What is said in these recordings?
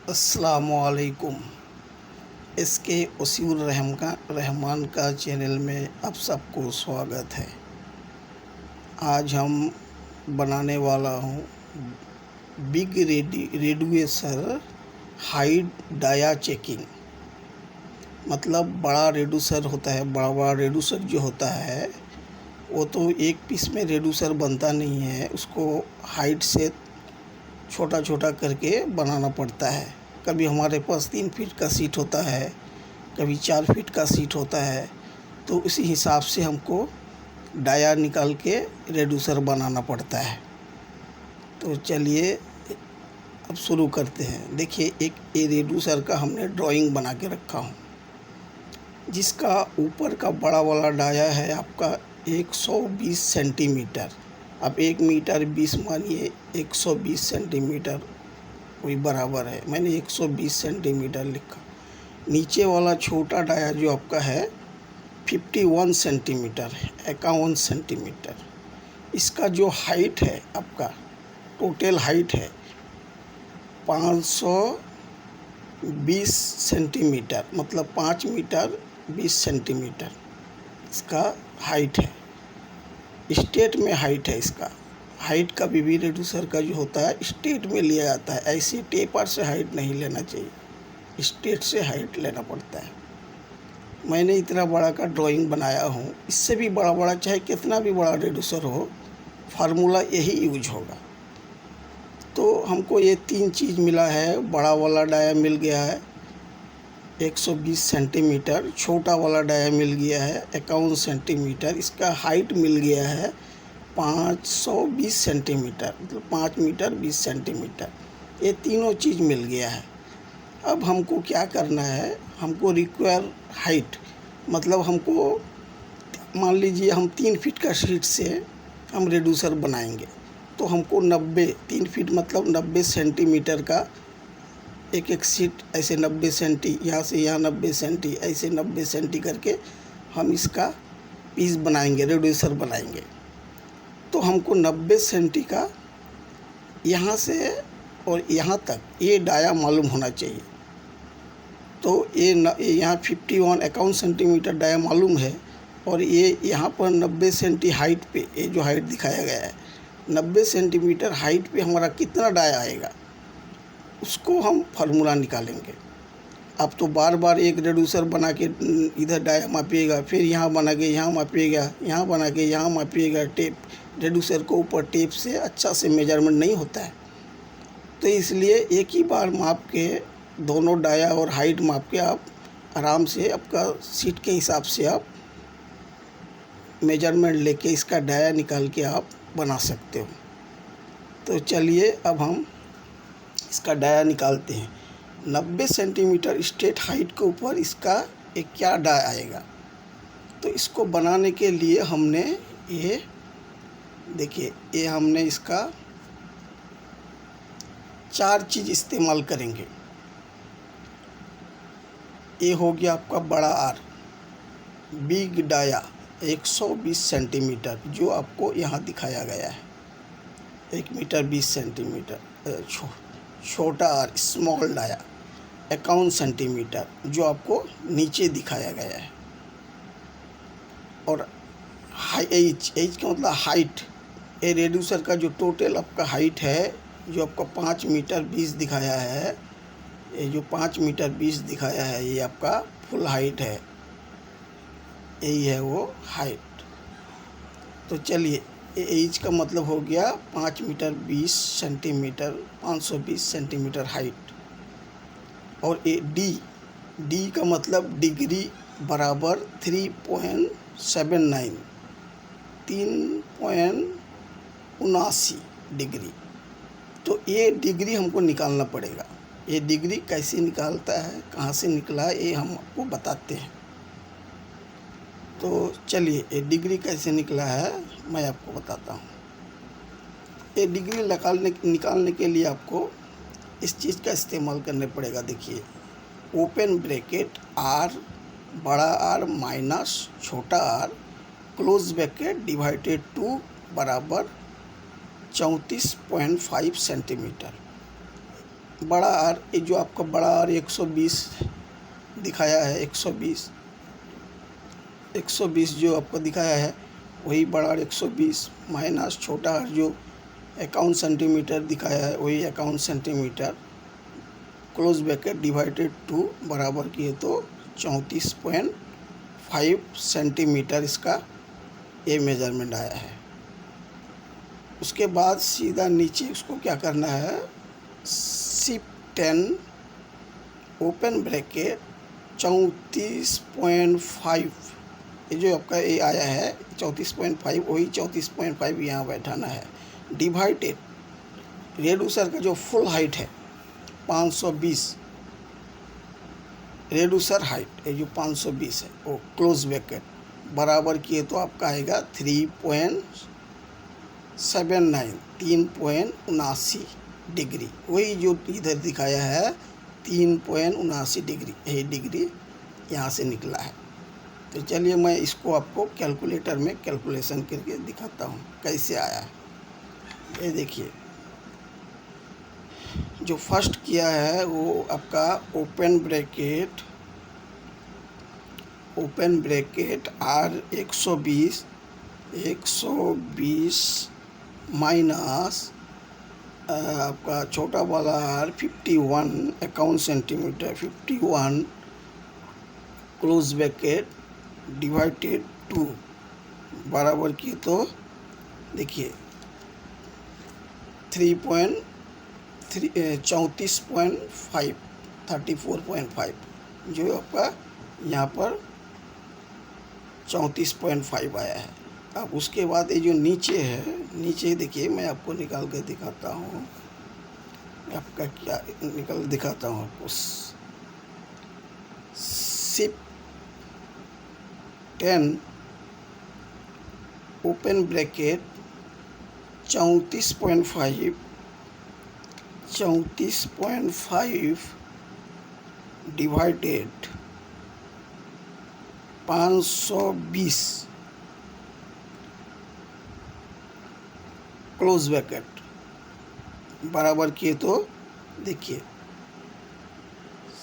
अस्सलामुअलैकुम। इसके उसूल रहमान का चैनल में आप सबको स्वागत है। आज हम बनाने वाला हूँ big reducer height dia checking. मतलब बड़ा रेड्यूसर होता है, बड़ा बड़ा रेड्यूसर जो होता है वो तो एक पीस में रेड्यूसर बनता नहीं है, उसको हाइट से छोटा छोटा करके बनाना पड़ता है। कभी हमारे पास 3 फीट का सीट होता है, कभी 4 फीट का सीट होता है, तो इसी हिसाब से हमको डाया निकाल के रेड्यूसर बनाना पड़ता है। तो चलिए अब शुरू करते हैं। देखिए, एक ये रेड्यूसर का हमने ड्राइंग बना के रखा हूँ, जिसका ऊपर का बड़ा वाला डाया है आपका 120 सेंटीमीटर। अब 1 मीटर 20 मानिए, 120 सेंटीमीटर कोई बराबर है, मैंने 120 सेंटीमीटर लिखा। नीचे वाला छोटा डाया जो आपका है 51 सेंटीमीटर है, 51 सेंटीमीटर। इसका जो हाइट है आपका, टोटल हाइट है 520 सेंटीमीटर, मतलब 5 मीटर 20 सेंटीमीटर इसका हाइट है। स्टेट में हाइट है इसका। हाइट का भी रेड्यूसर का जो होता है स्टेट में लिया जाता है, ऐसे टेपर से हाइट नहीं लेना चाहिए, स्टेट से हाइट लेना पड़ता है। मैंने इतना बड़ा का ड्राइंग बनाया हूँ, इससे भी बड़ा बड़ा चाहे कितना भी बड़ा रेड्यूसर हो, फार्मूला यही यूज होगा। तो हमको ये 3 चीज़ मिला है। बड़ा वाला डाया मिल गया है 120 सेंटीमीटर, छोटा वाला डाया मिल गया है 51 सेंटीमीटर, इसका हाइट मिल गया है 520 सेंटीमीटर, मतलब 5 मीटर 20 सेंटीमीटर। ये तीनों चीज़ मिल गया है। अब हमको क्या करना है, हमको रिक्वायर हाइट, मतलब हमको मान लीजिए हम 3 फीट का शीट से हम रेड्यूसर बनाएंगे, तो हमको 3 फीट मतलब 90 सेंटीमीटर का एक एक सीट, ऐसे 90 सेंटी, यहाँ से यहाँ 90 सेंटी, ऐसे 90 सेंटी करके हम इसका पीस बनाएंगे, रेड्यूसर बनाएंगे। तो हमको 90 सेंटी का यहाँ से और यहाँ तक ये डाया मालूम होना चाहिए। तो ये यहाँ 51 सेंटीमीटर डाया मालूम है, और ये यहाँ पर 90 सेंटी हाइट पे, ये जो हाइट दिखाया गया है 90 सेंटीमीटर हाइट पे हमारा कितना डाया आएगा, उसको हम फार्मूला निकालेंगे। अब तो बार बार एक रेड्यूसर बना के इधर डाया मापिएगा, फिर यहाँ बना के यहाँ मापिएगा, यहाँ बना के यहाँ मापिएगा। टेप रेड्यूसर को ऊपर टेप से अच्छा से मेजरमेंट नहीं होता है, तो इसलिए एक ही बार माप के दोनों डाया और हाइट माप के आप आराम से आपका सीट के हिसाब से आप मेजरमेंट लेके इसका डाया निकाल के आप बना सकते हो। तो चलिए अब हम इसका डाया निकालते हैं। 90 सेंटीमीटर स्ट्रेट हाइट के ऊपर इसका एक क्या डाया आएगा। तो इसको बनाने के लिए हमने ये देखिए, ये हमने इसका 4 चीज़ इस्तेमाल करेंगे। ये हो गया आपका बड़ा आर, बिग डाया 120 सेंटीमीटर, जो आपको यहाँ दिखाया गया है 1 मीटर 20 सेंटीमीटर। छोटा आर स्मॉल डाया 51 सेंटीमीटर, जो आपको नीचे दिखाया गया है। और एच का मतलब हाइट, ये रेड्यूसर का जो टोटल आपका हाइट है, जो आपका 5 मीटर 20 दिखाया है, ये जो 5 मीटर 20 दिखाया है ये आपका फुल हाइट है, यही है वो हाइट। तो चलिए, एच का मतलब हो गया 5 मीटर 20 सेंटीमीटर, 520 सेंटीमीटर हाइट। और ये डी का मतलब डिग्री बराबर 3.79, 3.79 डिग्री। तो ये डिग्री हमको निकालना पड़ेगा। ये डिग्री कैसे निकालता है, कहाँ से निकला, ये हम आपको बताते हैं। तो चलिए, ये डिग्री कैसे निकला है मैं आपको बताता हूँ। ये डिग्री निकालने के लिए आपको इस चीज़ का इस्तेमाल करने पड़ेगा। देखिए, ओपन ब्रैकेट आर, बड़ा आर माइनस छोटा आर, क्लोज ब्रैकेट डिवाइडेड 2 बराबर 34.5 सेंटीमीटर। बड़ा आर, ये जो आपका बड़ा आर 120 दिखाया है, 120 जो आपको दिखाया है वही बड़ा आर 120 माइनस छोटा आर जो 51 सेंटीमीटर दिखाया है वही 51 सेंटीमीटर क्लोज ब्रैकेट डिवाइडेड 2 बराबर किए तो 34.5 सेंटीमीटर इसका ये मेजरमेंट आया है। उसके बाद सीधा नीचे उसको क्या करना है, शिफ्ट 10 ओपन ब्रैकेट 34.5, ये जो आपका ये आया है 34.5 वही 34.5 यहाँ बैठाना है, डिवाइडेड रेड्यूसर का जो फुल हाइट है 520, रेड्यूसर हाइट ये जो 520 है वो क्लोज ब्रैकेट बराबर किए तो आपका आएगा 3.79 डिग्री, वही जो इधर दिखाया है 3.79 डिग्री, यही डिग्री यहाँ से निकला है। तो चलिए मैं इसको आपको कैलकुलेटर में कैलकुलेशन करके दिखाता हूँ कैसे आया है। ये देखिए जो फर्स्ट किया है वो आपका ओपन ब्रैकेट आर 120 माइनस आपका छोटा वाला R 51 51 centimetre 51 close bracket divided 2 बराबर किए तो देखिए 34.5 जो आपका यहाँ पर 34.5 आया है। अब उसके बाद ये जो नीचे है, नीचे देखिए मैं आपको निकाल कर दिखाता हूँ, आपका क्या निकल दिखाता हूँ आपको। Shift 10 open bracket 34.5 divided 520 close bracket बराबर किए तो देखिए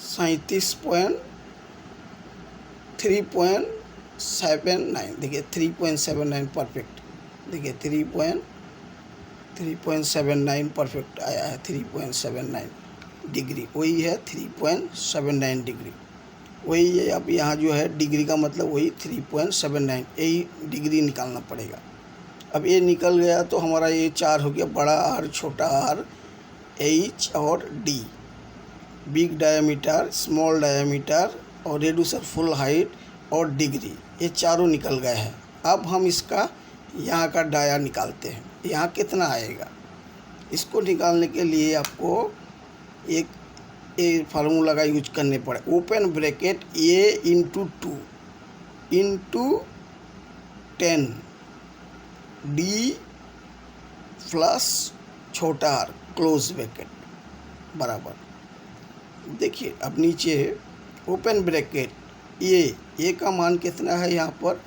3.79 देखिए 3.79 परफेक्ट, देखिए 3.79 परफेक्ट आया है, 3.79 डिग्री वही है 3.79 डिग्री वही है। अब यहाँ जो है डिग्री का मतलब वही 3.79 यही डिग्री निकालना पड़ेगा। अब ये निकल गया तो हमारा ये 4 हो गया, बड़ा आर, छोटा आर, एच और D, big diameter, small diameter और रेड्यूसर फुल हाइट और डिग्री, ये चारों निकल गए हैं। अब हम इसका यहाँ का डाया निकालते हैं, यहाँ कितना आएगा। इसको निकालने के लिए आपको एक फार्मूला का यूज करने पड़े, ओपन ब्रैकेट ए इंटू 2 इंटू 10 डी प्लस छोटा आर क्लोज ब्रैकेट बराबर। देखिए अब नीचे ओपन ब्रैकेट ए का मान कितना है यहाँ पर,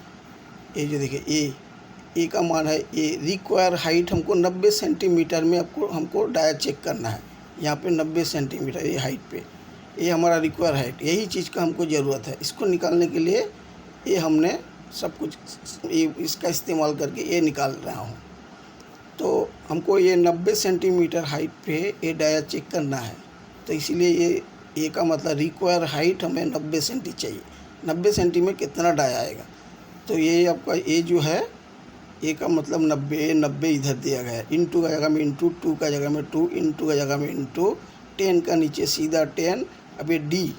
ये जो देखिए ए का मान है, ये रिक्वायर हाइट हमको 90 सेंटीमीटर में हमको डाया चेक करना है। यहाँ पे 90 सेंटीमीटर ये हाइट पे, ये हमारा रिक्वायर हाइट, यही चीज़ का हमको ज़रूरत है। इसको निकालने के लिए ये हमने सब कुछ इसका इस्तेमाल करके ये निकाल रहा हूँ। तो हमको ये 90 सेंटीमीटर हाइट पे ये डाया चेक करना है, तो इसीलिए ये का मतलब रिक्वायर हाइट हमें 90 सेंटी चाहिए। 90 सेंटी में कितना डाया आएगा, तो ये आपका ये जो है ए का मतलब 90 इधर दिया गया है, इंटू का जगह में इंटू, 2 का जगह में 2, इंटू का जगह में इंटू, 10 का नीचे सीधा 10। अब ये डी,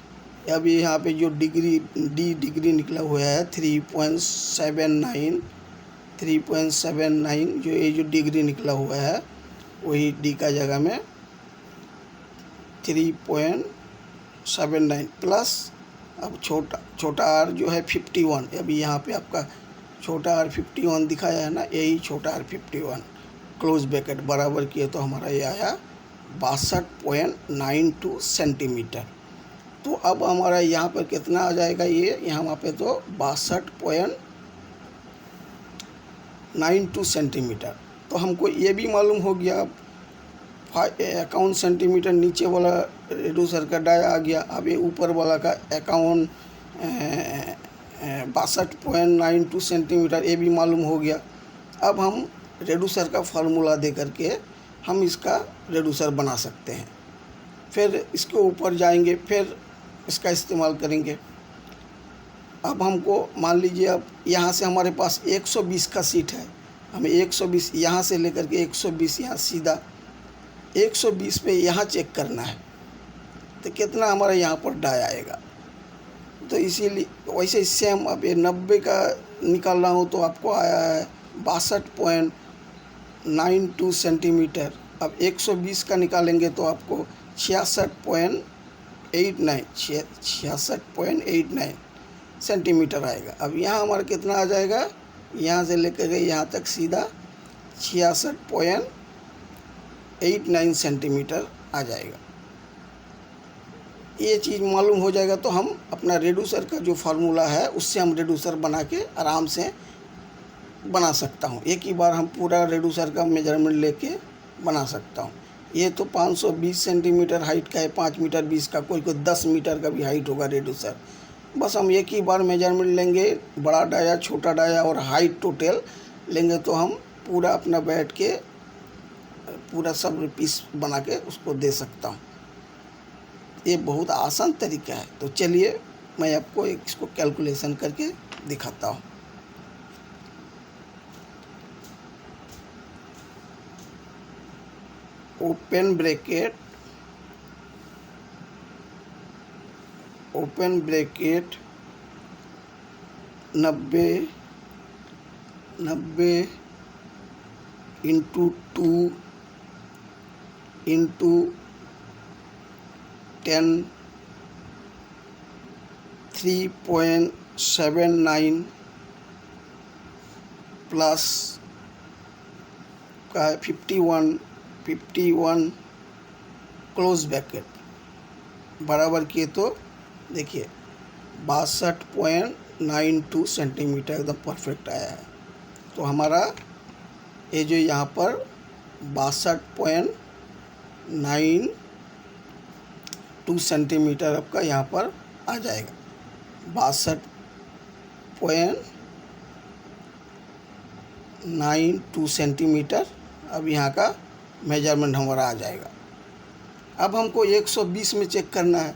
अब ये यहाँ पे जो डिग्री निकला हुआ है 3.79 जो ये जो डिग्री निकला हुआ है वही डी का जगह में 3.79 प्लस अब छोटा आर जो है 51, अभी यहाँ पे आपका छोटा आर 51 दिखाया है ना, यही छोटा आर 51 क्लोज ब्रैकेट बराबर किए तो हमारा ये आया 62.92 सेंटीमीटर। तो अब हमारा यहाँ पर कितना आ जाएगा, ये यहाँ पे तो 62.92 सेंटीमीटर। तो हमको ये भी मालूम हो गया 51 सेंटीमीटर नीचे वाला रेड्यूसर का डाया आ गया। अब ये ऊपर वाला का 62.92 सेंटीमीटर ये भी मालूम हो गया। अब हम रेड्यूसर का फार्मूला दे करके हम इसका रेड्यूसर बना सकते हैं। फिर इसके ऊपर जाएंगे, फिर इसका इस्तेमाल करेंगे। अब हमको मान लीजिए अब यहाँ से हमारे पास 120 का सीट है, हमें 120 यहाँ से लेकर के 120 यहाँ सीधा 120 पे यहाँ चेक करना है तो कितना हमारा यहाँ पर डाई आएगा। तो इसीलिए वैसे सेम अब ये 90 का निकाल रहा हूँ तो आपको आया है 62.92 सेंटीमीटर। अब 120 का निकालेंगे तो आपको 66.89 सेंटीमीटर आएगा। अब यहाँ हमारा कितना आ जाएगा, यहाँ से लेकर के यहाँ तक सीधा 66.89 सेंटीमीटर आ जाएगा। ये चीज़ मालूम हो जाएगा तो हम अपना रेड्यूसर का जो फार्मूला है उससे हम रेड्यूसर बना के आराम से बना सकता हूँ। एक ही बार हम पूरा रेड्यूसर का मेजरमेंट लेके बना सकता हूँ। ये तो 520 सेंटीमीटर हाइट का है, 5 मीटर 20 का, कोई 10 मीटर का भी हाइट होगा रेड्यूसर। बस हम एक ही बार मेजरमेंट लेंगे, बड़ा डाया छोटा डाया और हाइट टोटल लेंगे तो हम पूरा अपना बैठ के पूरा सब पीस बना के उसको दे सकता हूँ। ये बहुत आसान तरीका है। तो चलिए मैं आपको इसको कैलकुलेशन करके दिखाता हूँ। Open bracket 90 into 2 into 10 3.79 plus का 51 क्लोज ब्रैकेट बराबर किए तो देखिए 62.92 सेंटीमीटर एकदम परफेक्ट आया है। तो हमारा ये जो यहाँ पर 62.92 सेंटीमीटर आपका यहाँ पर आ जाएगा। 62.92 सेंटीमीटर अब यहाँ का मेजरमेंट हमारा आ जाएगा। अब हमको 120 में चेक करना है।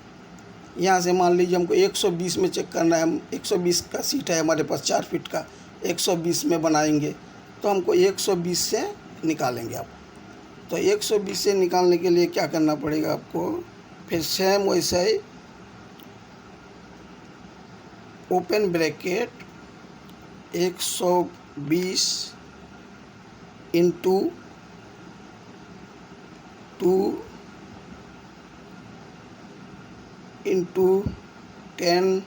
यहाँ से मान लीजिए हमको 120 में चेक करना है। हम 120 का सीट है हमारे पास 4 फीट का, 120 में बनाएंगे तो हमको 120 से निकालेंगे। आप तो 120 से निकालने के लिए क्या करना पड़ेगा आपको, फिर सेम वैसे ही open bracket 120 into 2 into 10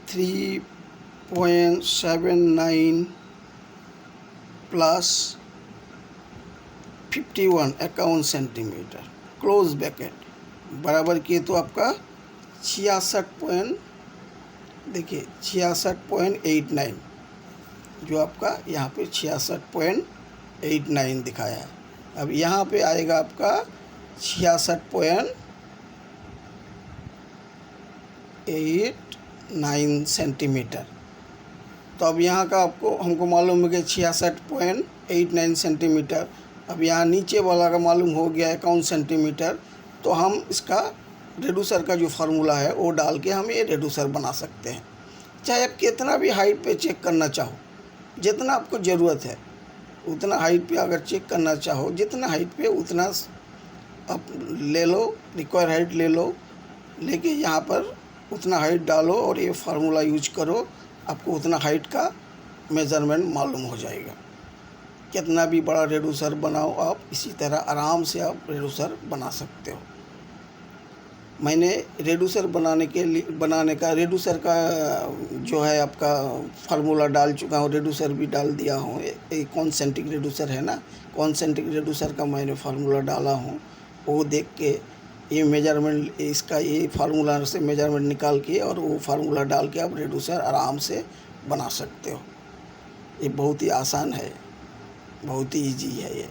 3.79 plus 51 centimetre close bracket बराबर किए तो आपका 66.89 जो आपका यहाँ पे 66.89 दिखाया है। अब यहाँ पे आएगा आपका 66.89 सेंटीमीटर। तो अब यहाँ का हमको मालूम है कि 66.89 सेंटीमीटर। अब यहाँ नीचे वाला का मालूम हो गया 51 सेंटीमीटर। तो हम इसका रेड्यूसर का जो फार्मूला है वो डाल के हम ये रेड्यूसर बना सकते हैं। चाहे आप कितना भी हाइट पे चेक करना चाहो, जितना आपको ज़रूरत है उतना हाइट पे अगर चेक करना चाहो, जितना हाइट पे उतना आप ले लो, रिक्वायर हाइट ले लो, लेके यहाँ पर उतना हाइट डालो और ये फार्मूला यूज करो, आपको उतना हाइट का मेज़रमेंट मालूम हो जाएगा। कितना भी बड़ा रेड्यूसर बनाओ आप, इसी तरह आराम से आप रेड्यूसर बना सकते हो। मैंने रेड्यूसर बनाने का रेड्यूसर का जो है आपका फार्मूला डाल चुका हूँ, रेड्यूसर भी डाल दिया हूँ। एक कॉन्सेंट्रिक रेड्यूसर है ना, कॉन्सेंट्रिक रेड्यूसर का मैंने फार्मूला डाला हूँ। वो देख के ये मेजरमेंट इसका ये फार्मूला से मेजरमेंट निकाल के और वो फार्मूला डाल के आप रेड्यूसर आराम से बना सकते हो। ये बहुत ही आसान है, बहुत ही ईजी है ये।